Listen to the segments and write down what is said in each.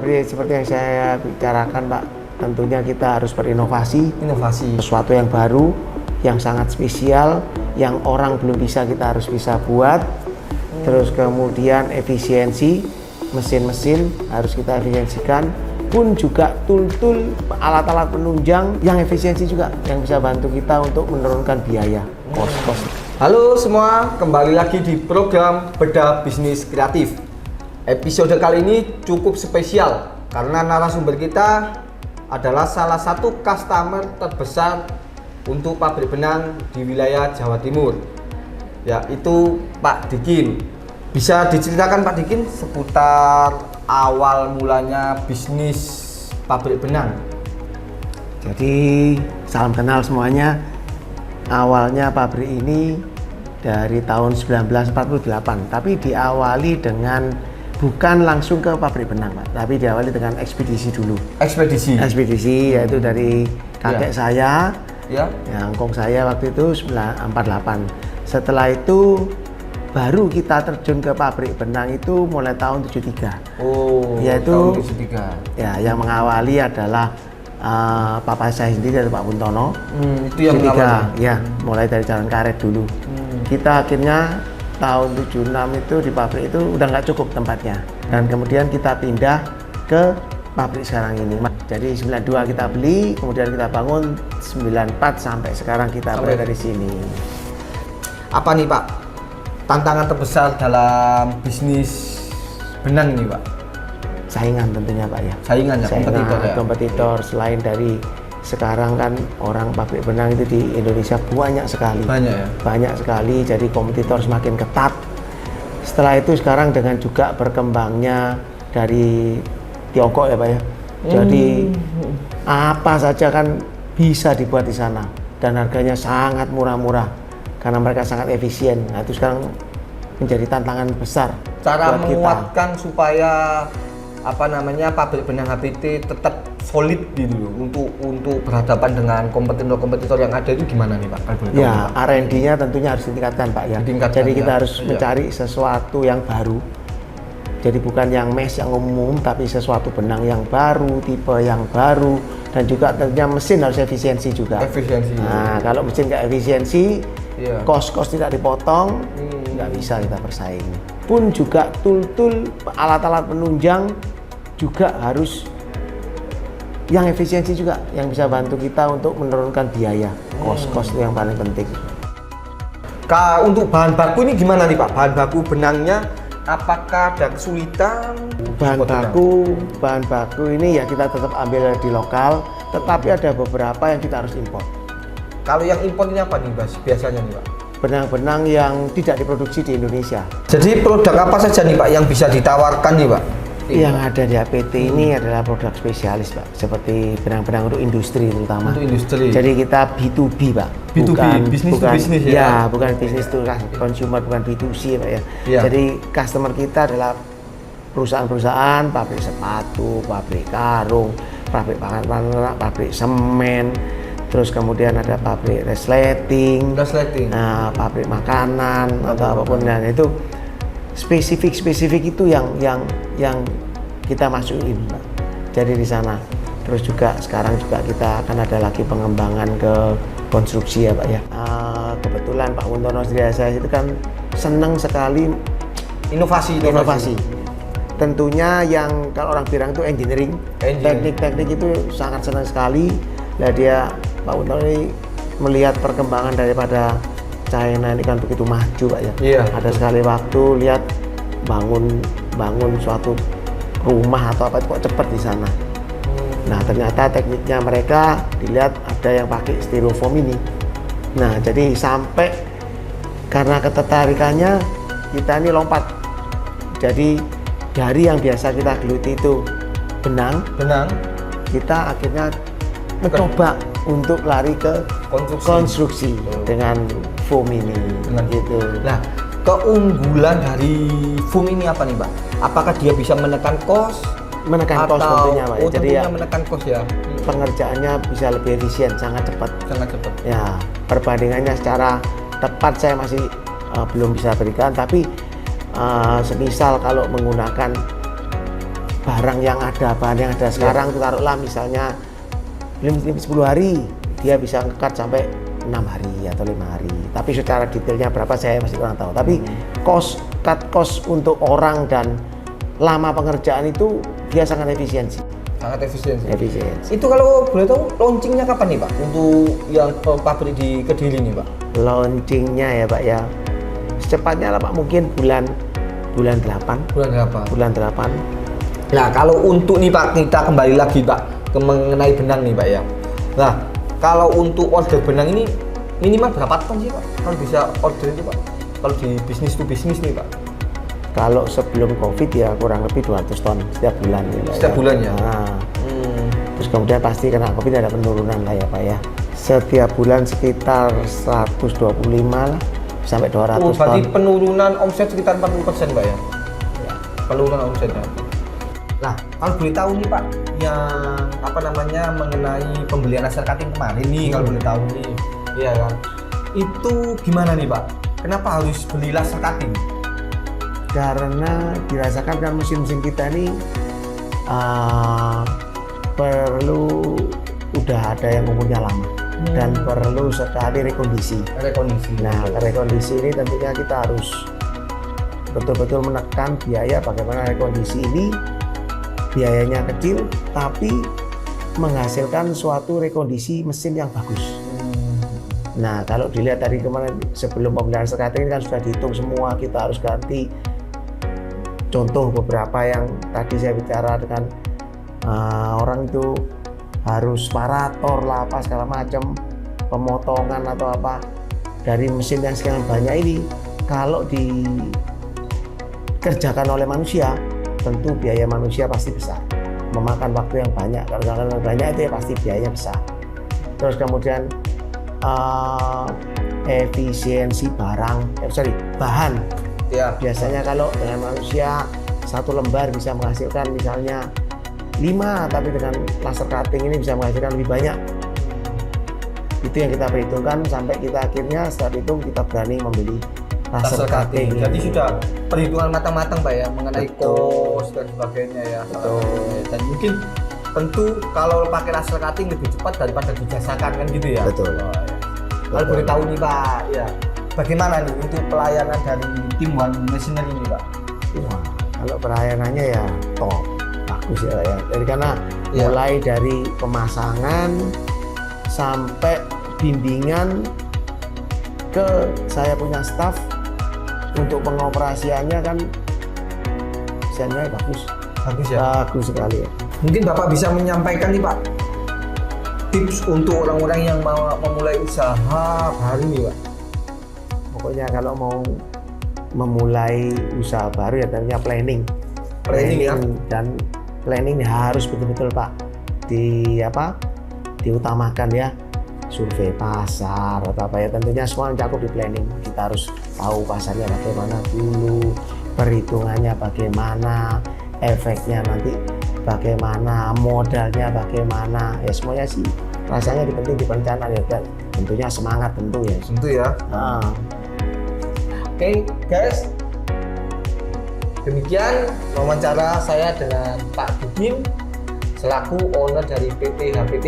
seperti yang saya bicarakan Pak, tentunya kita harus berinovasi, sesuatu yang baru, yang sangat spesial, yang orang belum bisa kita harus bisa buat. Terus kemudian efisiensi, mesin-mesin harus kita efisiensikan, pun juga tool-tool, alat-alat penunjang yang efisiensi juga, yang bisa bantu kita untuk menurunkan biaya, kos-kos. Halo semua, kembali lagi di program Bedah Bisnis Kreatif. Episode kali ini cukup spesial karena narasumber kita adalah salah satu customer terbesar untuk pabrik benang di wilayah Jawa Timur, yaitu Pak Dikin. Bisa diceritakan Pak Dikin seputar awal mulanya bisnis pabrik benang? Jadi salam kenal semuanya. Awalnya pabrik ini dari tahun 1948, tapi diawali dengan bukan langsung ke pabrik benang Pak, tapi diawali dengan ekspedisi dulu. Ekspedisi yaitu dari kakek saya, yang kong saya waktu itu 1948. Setelah itu baru kita terjun ke pabrik benang itu mulai tahun 73. Yaitu tahun 73. Ya, yang mengawali adalah papa saya sendiri dari Pak Puntono. Itu yang mengawali. Ya, mulai dari Jalan Karet dulu. Kita akhirnya tahun 76 itu di pabrik itu udah nggak cukup tempatnya, dan kemudian kita pindah ke pabrik sekarang ini. Jadi 92 kita beli, kemudian kita bangun 94 sampai sekarang kita berada di sini. Apa nih Pak tantangan terbesar dalam bisnis benang ini Pak? Saingan tentunya Pak ya. Saingan ya, kompetitor. Selain dari sekarang kan orang pabrik benang itu di Indonesia banyak sekali. Banyak sekali, jadi kompetitor semakin ketat. Setelah itu sekarang dengan juga berkembangnya dari Tiongkok ya Pak ya. Jadi apa saja kan bisa dibuat di sana dan harganya sangat murah-murah karena mereka sangat efisien. Nah itu sekarang menjadi tantangan besar. Cara buat menguatkan kita supaya pabrik benang HBT tetap solid gitu loh untuk berhadapan dengan kompetitor yang ada itu gimana nih Pak? Ya, R&D-nya tentunya harus ditingkatkan Pak ya. Jadi kita harus mencari sesuatu yang baru. Jadi bukan yang mesh yang umum, tapi sesuatu benang yang baru, tipe yang baru, dan juga tentunya mesin harus efisiensi juga. Nah, kalau mesin nggak efisiensi, kos-kos tidak dipotong, nggak bisa kita bersaing. Pun juga tool-tool, alat-alat penunjang juga harus yang efisiensi juga, yang bisa bantu kita untuk menurunkan biaya, kos-kos itu yang paling penting. Untuk bahan baku ini gimana nih Pak? Bahan baku benangnya apakah ada kesulitan? Bahan baku ini ya kita tetap ambil di lokal, tetapi ada beberapa yang kita harus impor. Kalau yang impor ini apa nih biasanya nih Pak? Benang-benang yang tidak diproduksi di Indonesia. Jadi produk apa saja nih Pak yang bisa ditawarkan nih Pak? Yang ada di APT ini adalah produk spesialis Pak, seperti benang-benang untuk industri terutama. Untuk industri. Jadi kita B2B Pak. B2B, bukan bisnis ya? Bukan bisnis to consumer, bukan B2C Pak ya. Jadi customer kita adalah perusahaan-perusahaan, pabrik sepatu, pabrik karung, pabrik pangan, pabrik semen, terus kemudian ada pabrik resleting, nah, pabrik makanan atau apapun yang itu. Spesifik itu yang kita masukin Pak. Jadi di sana. Terus juga sekarang juga kita akan ada lagi pengembangan ke konstruksi ya Pak ya. Kebetulan Pak Puntono saya itu kan senang sekali inovasi. Tentunya yang kalau orang bilang itu engineering. Teknik itu sangat senang sekali. Nah dia Pak Puntono ini melihat perkembangan daripada China ini kan begitu maju Pak ya. Ada sekali waktu lihat bangun suatu rumah atau apa itu kok cepat di sana. Nah ternyata tekniknya mereka dilihat ada yang pakai styrofoam ini. Nah jadi sampai karena ketertarikannya kita ini lompat. Jadi dari yang biasa kita geluti itu benang, kita akhirnya mencoba untuk lari ke konstruksi dengan foam ini. Gitu. Nah, keunggulan dari foam ini apa nih Pak? Apakah dia bisa menekan kos? Menekan kos tentunya Pak. Jadi ya menekan kos ya. Pengerjaannya bisa lebih efisien, sangat cepat. Ya, perbandingannya secara tepat saya masih belum bisa berikan, tapi semisal kalau menggunakan barang yang ada, bahan yang ada sekarang itu taruhlah misalnya 10 hari, dia bisa ngekat sampai 6 hari atau 5 hari. Tapi secara detailnya berapa saya masih kurang tahu. Tapi cut cost untuk orang dan lama pengerjaan itu dia sangat efisiensi. Sangat efisiensi. Efisiensi. Itu kalau boleh tahu launchingnya kapan nih Pak? Untuk yang pabrik di Kediri nih Pak? Launchingnya ya Pak ya, secepatnya lah Pak, mungkin bulan 8. Bulan 8. Nah kalau untuk nih Pak, kita kembali lagi Pak ke mengenai benang nih Pak ya. Nah kalau untuk order benang ini minimal berapa ton sih Pak? Kalau bisa order itu Pak? Kalau di bisnis to bisnis nih Pak? Kalau sebelum COVID ya kurang lebih 200 ton setiap bulan. Ya, setiap bulan ya? Nah, terus kemudian pasti kena COVID ada penurunan lah ya Pak ya. Setiap bulan sekitar 125 lah sampai 200 ton. Berarti penurunan omset sekitar 40% Pak ya? Ya. Penurunan omsetnya. Nah, kalau boleh tahu nih Pak, yang apa namanya mengenai pembelian laser cutting kemarin nih, kalau boleh tahu nih, iya kan? Itu gimana nih Pak? Kenapa harus beli laser cutting? Karena dirasakan kan mesin-mesin kita ini perlu udah ada yang umurnya lama dan perlu sekali rekondisi. Nah, rekondisi ini tentunya kita harus betul-betul menekan biaya bagaimana rekondisi ini biayanya kecil tapi menghasilkan suatu rekondisi mesin yang bagus. Nah, kalau dilihat dari kemarin sebelum pembelian laser cutting kan sudah dihitung semua, kita harus ganti. Contoh beberapa yang tadi saya bicara dengan orang itu harus separator lah apa segala macam, pemotongan atau apa dari mesin yang sekian banyak ini, kalau dikerjakan oleh manusia tentu biaya manusia pasti besar, memakan waktu yang banyak. Kalau yang banyak itu ya pasti biayanya besar. Terus kemudian efisiensi bahan ya. Biasanya kalau dengan manusia satu lembar bisa menghasilkan misalnya 5, tapi dengan laser cutting ini bisa menghasilkan lebih banyak. Itu yang kita perhitungkan sampai kita akhirnya setelah itu kita berani membeli laser cutting. Jadi sudah perhitungan matang-matang Pak ya mengenai cost dan sebagainya ya. Dan mungkin tentu kalau pakai laser cutting lebih cepat daripada dijasakan kan gitu ya. Betul. Kalau boleh tahu nih Pak, ya bagaimana nih untuk pelayanan dari tim One Machinery ini Pak? Wah, kalau pelayanannya ya top, bagus ya Pak ya. Jadi karena mulai dari pemasangan sampai bimbingan ke saya punya staff untuk pengoperasiannya kan desainnya bagus ya. Bagus sekali ya. Mungkin Bapak bisa menyampaikan nih Pak tips untuk orang-orang yang mau memulai usaha baru nih Pak. Pokoknya kalau mau memulai usaha baru ya tentunya planning ya. Dan planning harus betul-betul Pak diutamakan ya. Survei pasar atau apa ya, tentunya semua cakup di planning. Kita harus tahu pasarnya bagaimana dulu, perhitungannya bagaimana, efeknya nanti bagaimana, modalnya bagaimana, ya semuanya sih rasanya penting di perencanaan ya, dan tentunya semangat tentu ya. Tentu ya. Oke, guys, demikian wawancara saya dengan Pak Dikin selaku owner dari PT HPT.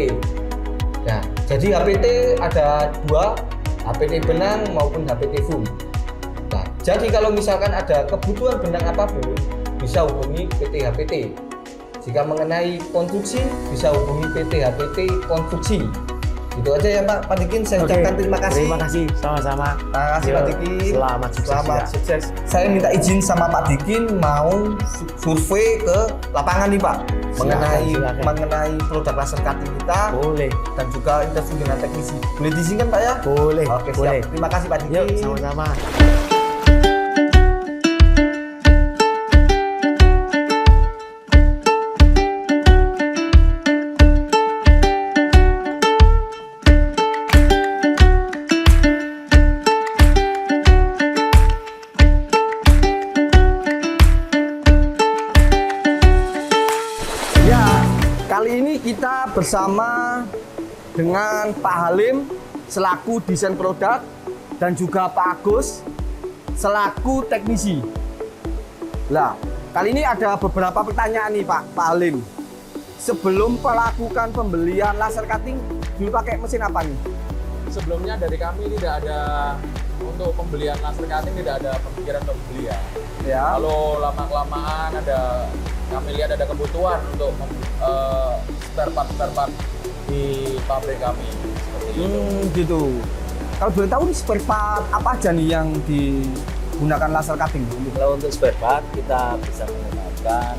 Nah, jadi HPT ada 2, HPT benang maupun HPT full. Nah, jadi kalau misalkan ada kebutuhan benang apapun bisa hubungi PT HPT. Jika mengenai konstruksi bisa hubungi PT HPT Konstruksi. Itu aja ya Pak Dikin, saya ucapkan terima kasih. Terima kasih, sama-sama. Terima kasih Pak Dikin. Selamat sukses. Saya minta izin sama Pak Dikin mau survei ke lapangan nih Pak. Mengenai produk laser cutting kita. Boleh. Dan juga interview dengan teknisi. Boleh diizinkan Pak ya? Boleh. Oke, siap. Boleh. Terima kasih Pak Dikin. Yuk, sama-sama. Kali ini kita bersama dengan Pak Halim selaku desain produk dan juga Pak Agus selaku teknisi. Nah, Kali ini ada beberapa pertanyaan nih Pak Halim. Sebelum melakukan pembelian laser cutting, dulu pakai mesin apa nih? Sebelumnya dari kami tidak ada untuk pembelian laser cutting, tidak ada pemikiran untuk pembelian. Ya. Kalau lama-kelamaan kami lihat ada kebutuhan untuk spare part di pabrik kami seperti itu. Gitu. Kalau boleh tahu nih spare part apa aja nih yang digunakan laser cutting? Kalau untuk spare part kita bisa menggunakan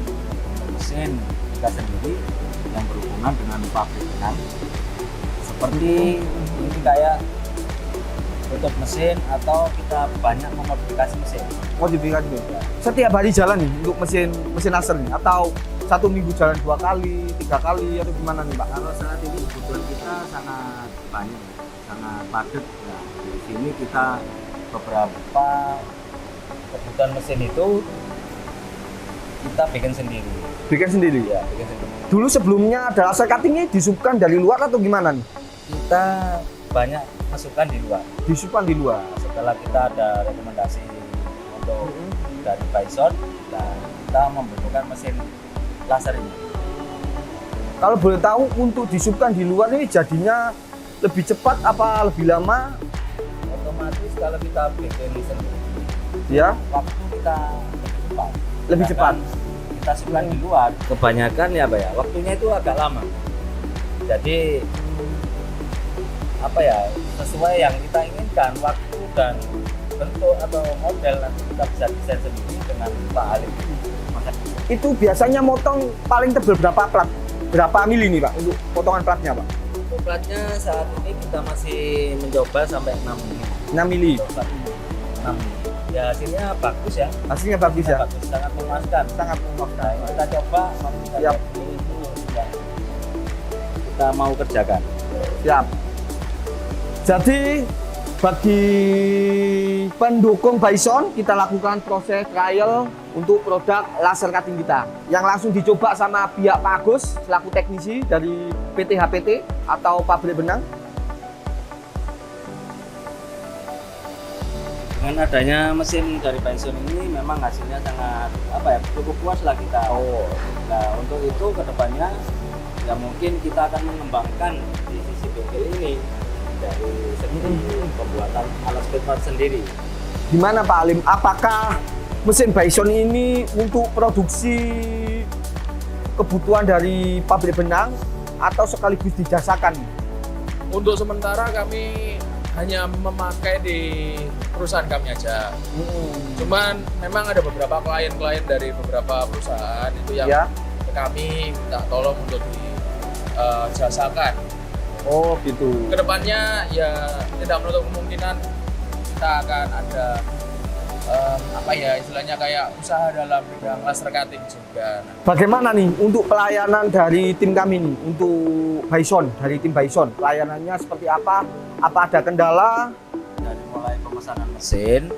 mesin kita sendiri yang berhubungan dengan pabrik benang. Seperti ini kayak tutup mesin atau kita banyak memodifikasi mesin. Modifikasi. Setiap hari jalan nih untuk mesin laser nih atau satu minggu jalan 2 kali, 3 kali atau gimana nih Pak? Kalau saat ini kebutuhan kita sangat banyak, sangat padat. Nah, di sini kita beberapa kebutuhan mesin itu kita bikin sendiri. Bikin sendiri? Ya, bikin sendiri. Dulu sebelumnya ada laser cutting ini disubkan dari luar atau gimana nih? Kita banyak masukan di luar. Disubkan di luar. Nah, setelah kita ada rekomendasi untuk dari Bison, nah kita membutuhkan mesin laser ini. Kalau boleh tahu untuk disubkan di luar ini jadinya lebih cepat apa lebih lama? Otomatis kalau kita bikin sendiri, Ya, waktu kita lebih cepat. lebih cepat. Kita subkan di luar, kebanyakan ya Pak ya, waktunya itu agak lama. Jadi apa ya, sesuai yang kita inginkan waktu dan bentuk atau model nanti kita bisa desain sendiri dengan Pak Halim. Itu biasanya motong paling tebal berapa plat? Berapa mili nih Pak untuk potongan platnya Pak? Untuk platnya saat ini kita masih mencoba sampai 6 mili. 6 mili. 6 mili. Ya hasilnya bagus ya. Hasilnya bagus ya? Bagus, sangat memuaskan. Sangat memuaskan. Nah, kita coba, kita Siap. lihat ini itu yang kita mau kerjakan. Siap. Jadi bagi pendukung Bison, kita lakukan proses trial untuk produk laser cutting kita yang langsung dicoba sama pihak Pak Agus selaku teknisi dari PT HPT atau pabrik benang. Dengan adanya mesin dari Bison ini memang hasilnya sangat cukup puas lah kita. Nah untuk itu kedepannya ya mungkin kita akan mengembangkan di sisi bengkel ini dari segi pembuatan alat spare part sendiri. Gimana Pak Halim? Apakah mesin Bison ini untuk produksi kebutuhan dari pabrik benang atau sekaligus dijasakan? Untuk sementara kami hanya memakai di perusahaan kami aja. Cuman memang ada beberapa klien-klien dari beberapa perusahaan itu yang ke kami minta tolong untuk dijasakan. Oh gitu. Kedepannya ya tidak menutup kemungkinan kita akan ada istilahnya kayak usaha dalam bidang laser cutting juga. Bagaimana nih untuk pelayanan dari tim kami nih untuk Bison, dari tim Bison? Pelayanannya seperti apa? Apa ada kendala? Dari mulai pemesanan mesin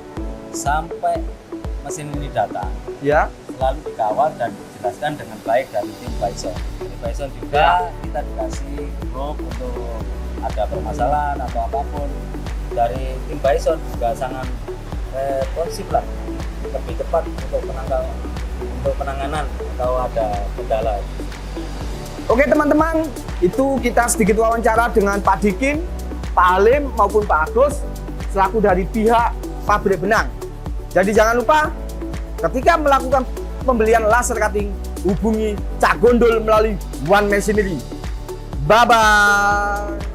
sampai mesin ini datang, Ya. selalu dikawal dan dijelaskan dengan baik dari tim Bison. Dari Bison juga kita dikasih grup untuk ada permasalahan atau apapun. Dari tim Bison juga sangat responsif lah, lebih cepat untuk penanganan atau ada kendala. Oke teman-teman, itu kita sedikit wawancara dengan Pak Dikin, Pak Halim maupun Pak Agus selaku dari pihak pabrik benang. Jadi jangan lupa ketika melakukan pembelian laser cutting, hubungi Cak Gondol melalui One Machinery. Bye-bye.